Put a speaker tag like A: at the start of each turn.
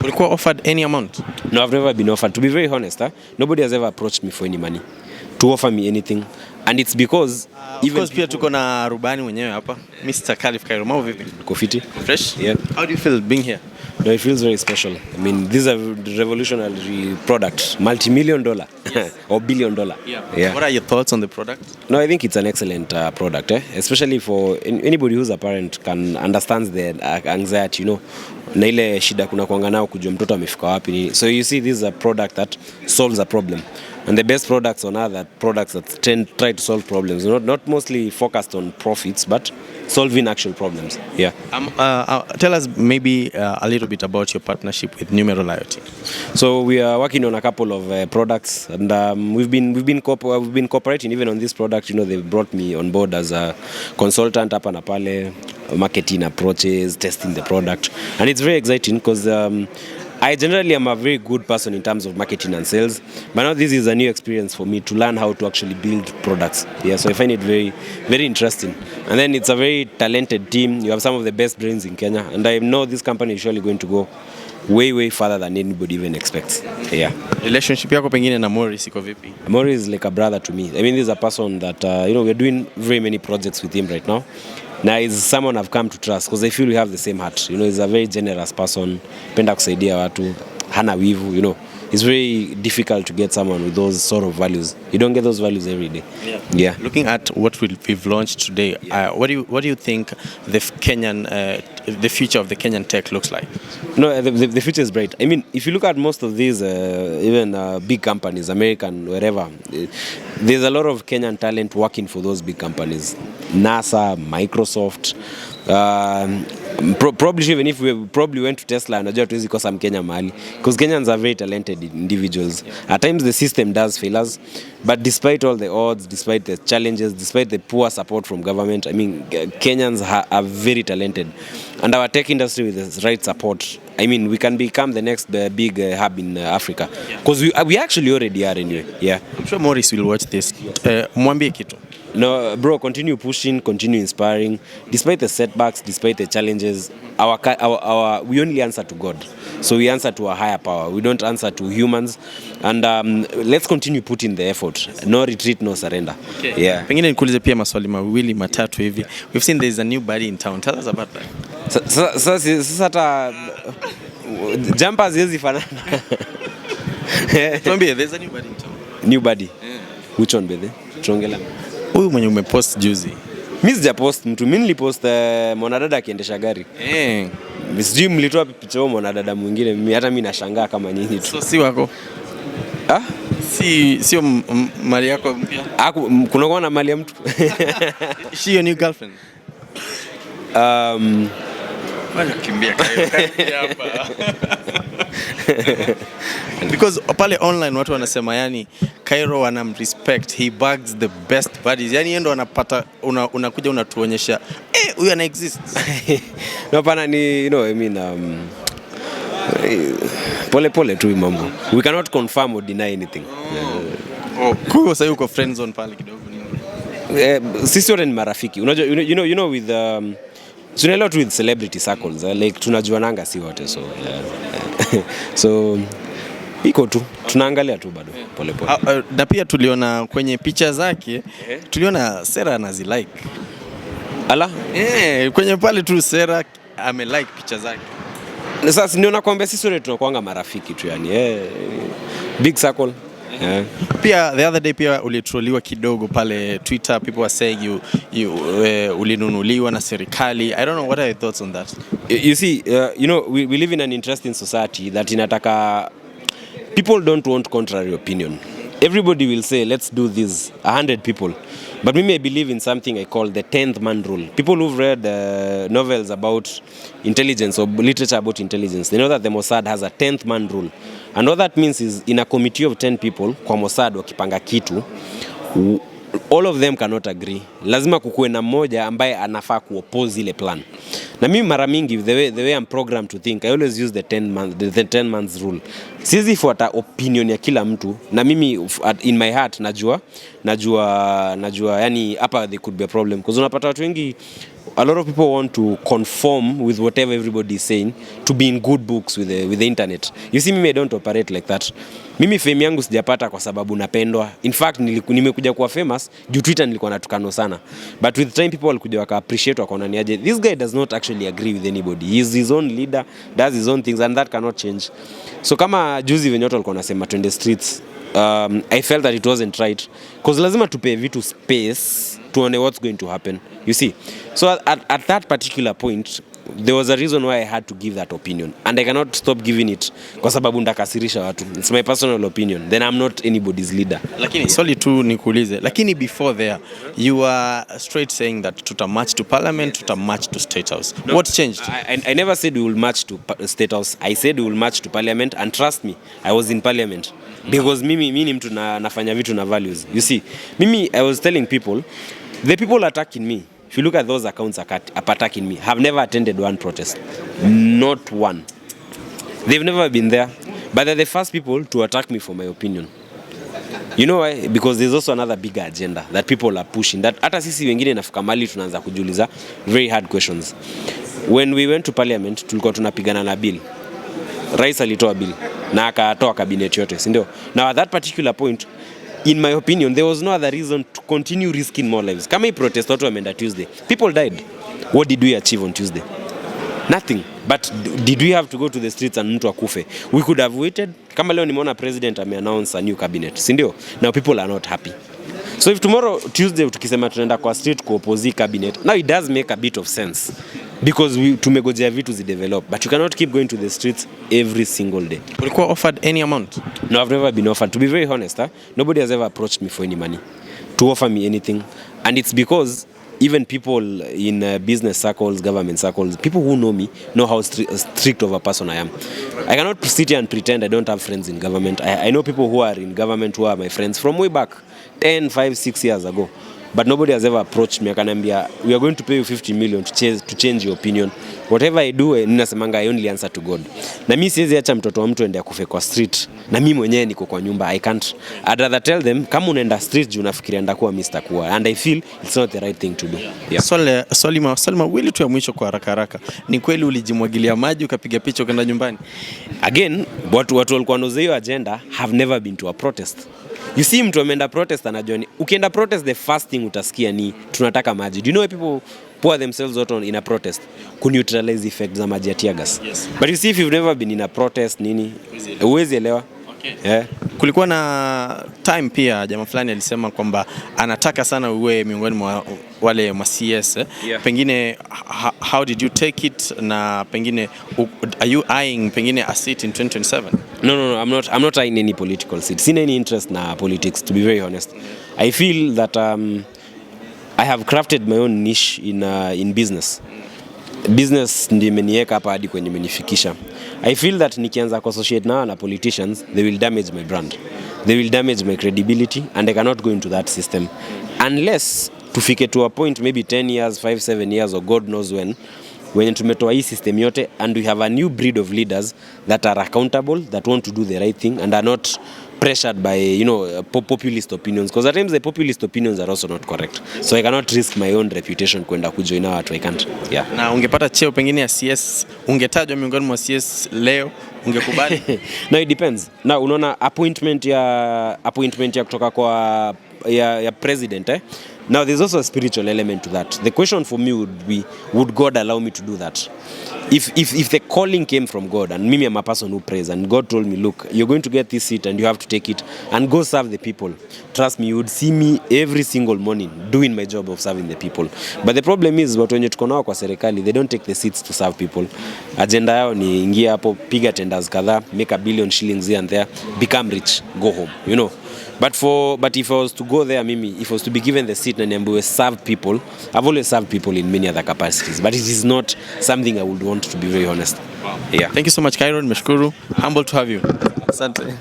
A: Ulikuwa offered any amount?
B: No, I've never been offered. To be very honest, nobody has ever approached me for any money to offer me anything. And it's because
A: even pia tuko na rubani mwenyewe hapa, Mr. KHALIF KAIRO. Mambo vipi?
B: Kofiti.
A: Fresh?
B: Yeah.
A: How do you feel being here?
B: No, it feels very special. I mean, this is a revolutionary product, multi-million dollar or billion dollar.
A: Yeah. What are your thoughts on the product?
B: No, I think it's an excellent product, especially for anybody who's a parent can understand the anxiety, na ile shida kuna kuanga nao kujua mtoto amefika wapi. So you see, this is a product that solves a problem. And the best products on earth are products that try to solve problems, not mostly focused on profits, but solving actual problems. Yeah.
A: Tell us maybe a little bit about your partnership with Numero IoT.
B: So we are working on a couple of products, and we've been cooperating even on this product. They brought me on board as a consultant hapa na pale, marketing approaches, testing the product, and it's very exciting because I generally am a very good person in terms of marketing and sales, but now this is a new experience for me to learn how to actually build products. Yeah, so I find it very, very interesting. And then it's a very talented team. You have some of the best brains in Kenya, and I know this company is surely going to go way, way further than anybody even expects. Yeah.
A: Relationship yako pengine na Morris iko vipi?
B: Morris is like a brother to me. I mean, this is a person that we're doing very many projects with him right now. Now he's someone I've come to trust because I feel we have the same heart. He's a very generous person. Penda kusaidia watu, hana wivu, It's very difficult to get someone with those sort of values. You don't get those values every day. Yeah.
A: Looking at what we've launched today, what do you think the future of the Kenyan tech looks like?
B: No, the future is bright. I mean, if you look at most of these, even big companies, American, wherever, there's a lot of Kenyan talent working for those big companies. NASA, Microsoft, probably even if we probably went to Tesla, najua tuwezi kosa Mkenya mahali, because Kenyans are very talented individuals. At times the system does fail us, but despite all the odds, despite the challenges, despite the poor support from government, I mean, Kenyans are very talented, and our tech industry with the right support, I mean, we can become the next big hub in Africa, because we actually already are anyway. Yeah,
A: I'm sure Morris will watch this. Mwambie kitu.
B: No, bro, continue pushing, continue inspiring. Despite the setbacks, despite the challenges, we only answer to God. So we answer to a higher power. We don't answer to humans. And let's continue putting the effort. No retreat, no surrender.
A: Okay.
B: Yeah.
A: Pengine nikuulize pia maswali mawili matatu hivi. We've seen there's a new body in town. Tell us about that.
B: Sasa hata jumpers hizi fanana.
A: Tuambie, there's a new body in town.
B: New body? Yeah. Which one, brother? Tuongela.
A: Huyu mwenye umepost juzi.
B: Mimi sijapost mtu, mimi nilipost mwanadada akiendesha gari. Sijui mlitoa picha huo mwanadada mwingine, hata mimi nashangaa kama nyinyi tu.
A: So si wako? Sio mali yako mpya?
B: Kuna kwa na mali ya mtu.
A: Is she your new girlfriend? Kimbia hapa. Because pale online watu wanasema yani KAIRO wanamrespect, he bags the best buddies. Yani yeye ndo anapata, unakuja unatuonyesha huyu ana exist.
B: No pana ni I mean pole tu mambo. We cannot confirm or deny anything.
A: Kwa sababu uko friend zone pale kidogo
B: nini? Sisi wote ni marafiki. Unajua you know with tuna lot with celebrity circles, like tunajuananga si wote, so so iko tu tunaangalia tu bado pole pole.
A: Na pia tuliona kwenye picha zake, tuliona Sera anazilike.
B: Ala?
A: Kwenye pale tu Sera amelike picha zake.
B: Sasa ndio nakwambia sisi wote tunakuanga marafiki tu yani. Big circle. Yeah.
A: Pia the other day pia ulitroliwa kidogo pale Twitter, people were saying you ulinunuliwa na serikali. I don't know, what are your thoughts on that?
B: You see, we live in an interesting society that inataka people don't want contrary opinion. Everybody will say let's do this, 100 people. But me, I believe in something I call the 10th man rule. People who've read novels about intelligence or literature about intelligence, they know that the Mossad has a 10th man rule. And what that means is in a committee of 10 people, kwa Mossad wakipanga kitu, all of them cannot agree. Lazima kukuwe na mmoja ambaye anafaa kuoppose ile plan. Na mimi mara mingi the way I'm programmed to think, I always use the 10 months rule. Siwezi fuata opinion ya kila mtu, na mimi in my heart najua yani hapa there could be a problem, because unapata watu wengi a lot of people want to conform with whatever everybody is saying to be in good books with the internet. You see, I don't operate like that. Mimi fame yangu sijapata kwa sababu napendwa. In fact, nimekuja kuwa famous juu Twitter nilikuwa natukano sana. But with time people walikuja waka appreciate wakaona ni aje. This guy does not actually agree with anybody. He is his own leader, does his own things, and that cannot change. So kama juzi venye watu walikuwa nasema twende streets, I felt that it wasn't right because lazima tupe vitu space tuone what's going to happen, you see. So at that particular point there was a reason why I had to give that opinion, and I cannot stop giving it kwa sababu ndakasirisha watu. It's my personal opinion, then I'm not anybody's leader.
A: Lakini swali tu nikuulize, lakini before there you were straight saying that tutamarch to parliament, tutamarch to state house. No, what changed?
B: I never said we will march to state house. I said we will march to parliament, and trust me, I was in parliament because mimi ni mtu nafanya vitu na values. You see, I was telling people, the people attacking me, if you look at those accounts attacking me, have never attended one protest. Not one. They've never been there. But they're the first people to attack me for my opinion. You know why? Because there's also another bigger agenda that people are pushing. That hata sisi wengine nafika mali tunaanza kujiuliza very hard questions. When we went to parliament, tulikuwa tunapigana na bill. Rais alitoa bill na akatoa cabinet yote, si ndio? Now at that particular point, in my opinion, there was no other reason to continue risking more lives. Kama hii protest watu wameenda Tuesday, people died. What did we achieve on Tuesday? Nothing. But did we have to go to the streets and mtu akufe? We could have waited. Kama leo nimeona president ameannounce a new cabinet, si ndio? Now people are not happy. So if tomorrow Tuesday tukisema tunaenda kwa street ku oppose cabinet, now it does make a bit of sense because tumegojea vitu zi develop, but you cannot keep going to the streets every single day.
A: Ulikuwa offered any amount?
B: No, I've never been offered. To be very honest, nobody has ever approached me for any money to offer me anything, and it's because even people in business circles, government circles, people who know me know how strict of a person I am. I cannot sit here and pretend I don't have friends in government. I know people who are in government who are my friends from way back 10, 5, 6 years ago. But nobody has ever approached me. Akaniambia, we are going to pay you 50 million to change your opinion. Whatever I do, ninasemanga I only answer to God. Na mimi siwezi acha mtoto wa mtu ende akufe kwa street. Na mimi mwenyewe niko kwa nyumba. I can't. I'd rather tell them, kama unaenda street juu unafikiria ndakuwa Mr. Kuwa. And I feel it's not the right thing to do.
A: Yeah. Swali mawili tu ya mwisho kwa haraka. Ni kweli ulijimwagilia maji ukapiga picha ukaenda nyumbani?
B: Again, watu walikuwa wanaoza hiyo agenda have never been to a protest. You see, mtu ameenda protest anajua ni ukienda protest the first thing utasikia ni tunataka maji. Do you know why people pour themselves out in a protest? Ku neutralize effects za maji ya tear gas. Yes. But you see, if you've never been in a protest nini, huwezi elewa. Okay. Yeah.
A: Kulikuwa na time pia jamaa fulani alisema kwamba anataka sana uwe miongoni mwa wale ma CS. Yeah. Pengine how did you take it, na pengine are you eyeing pengine a seat in 2027?
B: No, I'm not eyeing any political seat. Sina any interest na politics, to be very honest. I feel that I have crafted my own niche in business. Business ndi imeniweka hapa hadi kwenye imenifikisha. I feel that nikianza associate na politicians, they will damage my brand. They will damage my credibility, and I cannot go into that system unless tufike to a point maybe 10 years, 5, 7 years, or God knows when tumetoa hii system yote and we have a new breed of leaders that are accountable, that want to do the right thing and are not pressured by populist opinions, because at times the populist opinions are also not correct. So I cannot risk my own reputation kwenda kujoin watu. I can't. Yeah.
A: Na ungepata cheo pengine ya CS, ungetajwa miongoni mwa CS leo, ungekubali?
B: No, it depends. Na unaona appointment ya kutoka kwa ya president Now there's also a spiritual element to that. The question for me would be, would God allow me to do that? If the calling came from God, and me, I'm a person who prays, and God told me, look, you're going to get this seat and you have to take it and go serve the people. Trust me, you would see me every single morning doing my job of serving the people. But the problem is, watu wenye tuko nao kwa serikali, they don't take the seats to serve people. Agenda yao ni ingia hapo, piga tenders kadhaa, make $1 billion here and there, become rich, go home, But if I was to go there, if I was to be given the seat and I will serve people, I've always served people in many other capacities. But it is not something I would want, to be very honest.
A: Wow. Yeah. Thank you so much, KAIRO. Nimeshukuru. Humble to have you.
B: Asante.